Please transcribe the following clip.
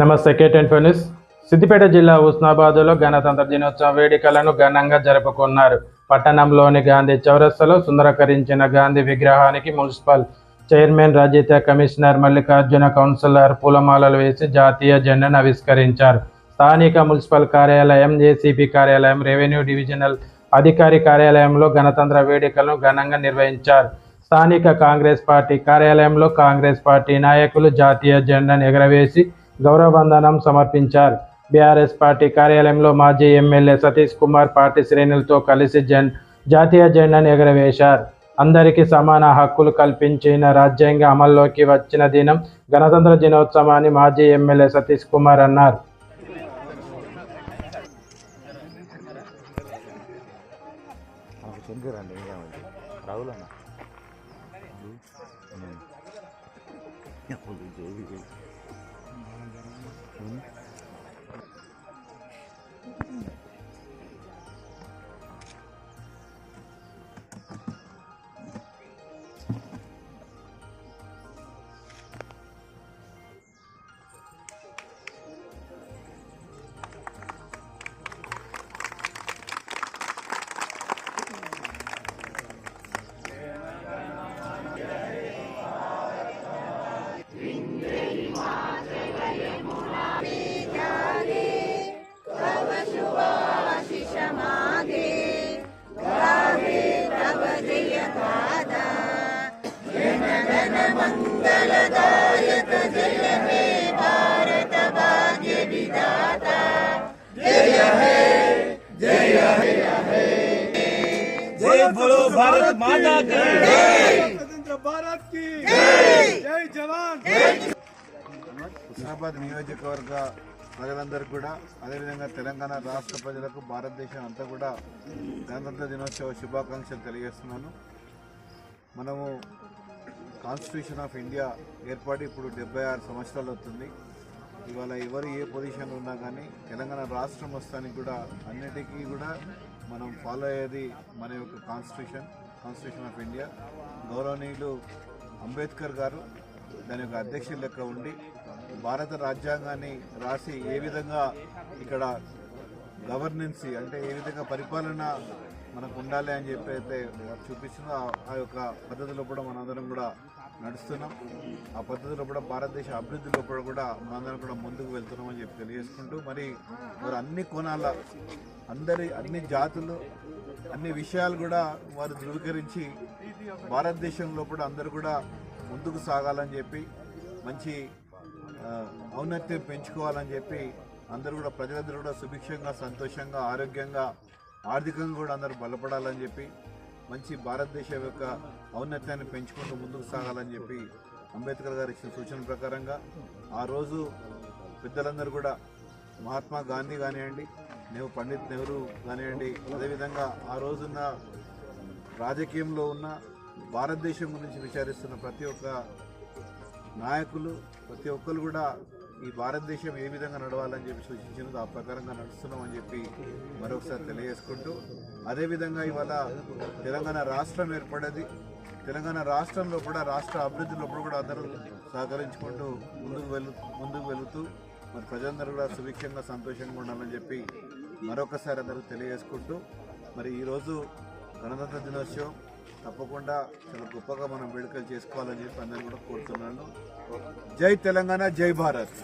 నమస్తే K10 news. Siddipet జిల్లా హుస్నాబాద్లో గణతంత్ర దినోత్సవ వేడుకలను ఘనంగా జరుపుకున్నారు. పట్టణంలోని గాంధీ చౌరస్తాలో సుందరీకరించిన గాంధీ విగ్రహానికి municipal chairman Rajitha, commissioner Mallikarjuna, councillor పూలమాలలు వేసి జాతీయ జెండాను ఆవిష్కరించారు. స్థానిక మున్సిపల్ కార్యాలయం, ఏసీపీ కార్యాలయం, రెవెన్యూ డివిజనల్ అధికారి కార్యాలయంలో గణతంత్ర వేడుకలను ఘనంగా నిర్వహించారు. స్థానిక కాంగ్రెస్ పార్టీ కార్యాలయంలో కాంగ్రెస్ పార్టీ నాయకులు జాతీయ జెండాను ఎగరవేసి గౌరవవందనం సమర్పించారు. బీఆర్ఎస్ పార్టీ కార్యాలయంలో మాజీ ఎమ్మెల్యే సతీష్ కుమార్ పార్టీ శ్రేణులతో కలిసి జాతీయ జెండాను ఎగరవేశారు. అందరికీ సమాన హక్కులు కల్పించిన రాజ్యాంగం అమల్లోకి వచ్చిన దినం గణతంత్ర దినోత్సవం అని మాజీ ఎమ్మెల్యే సతీష్ కుమార్ అన్నారు. बोलो भारत माता की जय, स्वतंत्र भारत की जय, जय जवान. హుస్నాబాద్ నియోజకవర్గ ప్రజలందరూ కూడా అదేవిధంగా తెలంగాణ రాష్ట్ర ప్రజలకు భారతదేశం అంతా కూడా గణతంత్ర దినోత్సవ శుభాకాంక్షలు తెలియజేస్తున్నాను. మనము కాన్స్టిట్యూషన్ ఆఫ్ ఇండియా ఏర్పాటు ఇప్పుడు 76 సంవత్సరాలు అవుతుంది. ఇవాళ ఎవరు ఏ పొజిషన్లో ఉన్నా కానీ తెలంగాణ రాష్ట్రం వస్తానికి కూడా అన్నిటికీ కూడా మనం ఫాలో అయ్యేది మన యొక్క కాన్స్టిట్యూషన్ ఆఫ్ ఇండియా. గౌరవనీయులు అంబేద్కర్ గారు దాని యొక్క అధ్యక్షుల లెక్క ఉండి భారత రాజ్యాంగాన్ని రాసి ఏ విధంగా ఇక్కడ గవర్నెన్సీ అంటే ఏ విధంగా పరిపాలన మనకు ఉండాలి అని చెప్పి అయితే చూపిస్తుందో ఆ యొక్క పద్ధతిలో కూడా మనందరం కూడా నడుస్తున్నాం. ఆ పద్ధతిలో కూడా భారతదేశ అభివృద్ధిలో కూడా మనందరం కూడా ముందుకు వెళ్తున్నామని చెప్పి తెలియజేసుకుంటూ మరి అన్ని కోణాల అన్ని జాతులు అన్ని విషయాలు కూడా వారు ధృవీకరించి భారతదేశంలో కూడా అందరూ కూడా ముందుకు సాగాలని చెప్పి మంచి ఔన్నత్యం పెంచుకోవాలని చెప్పి అందరూ కూడా ప్రజలందరూ కూడా సుభిక్షంగా, సంతోషంగా, ఆరోగ్యంగా, ఆర్థికంగా కూడా అందరూ బలపడాలని చెప్పి మంచి భారతదేశం యొక్క ఔన్నత్యాన్ని పెంచుకుంటూ ముందుకు సాగాలని చెప్పి అంబేద్కర్ గారు ఇచ్చిన సూచన ప్రకారంగా ఆ రోజు పెద్దలందరూ కూడా మహాత్మా గాంధీ కానివ్వండి, పండిత్ నెహ్రూ కానివ్వండి, అదేవిధంగా ఆ రోజున్న రాజకీయంలో ఉన్న భారతదేశం గురించి విచారిస్తున్న ప్రతి ఒక్క నాయకులు ప్రతి ఒక్కరు కూడా ఈ భారతదేశం ఏ విధంగా నడవాలని చెప్పి సూచించినది ఆ ప్రకారంగా నడుస్తున్నామని చెప్పి మరొకసారి తెలియజేసుకుంటూ అదేవిధంగా ఇవాళ తెలంగాణ రాష్ట్రం ఏర్పడేది. తెలంగాణ రాష్ట్రంలో కూడా రాష్ట్ర అభివృద్ధిలో కూడా అందరూ సహకరించుకుంటూ ముందుకు వెళుతూ మరి ప్రజలందరూ కూడా సుభిక్షంగా, సంతోషంగా ఉండాలని చెప్పి మరొకసారి అందరూ తెలియజేసుకుంటూ మరి ఈరోజు గణతంత్ర దినోత్సవం తప్పకుండా చాలా గొప్పగా మనం వేడుకలు చేసుకోవాలని చెప్పి అందరూ కూడా కోరుతున్నాను. జై తెలంగాణ, జై భారత్.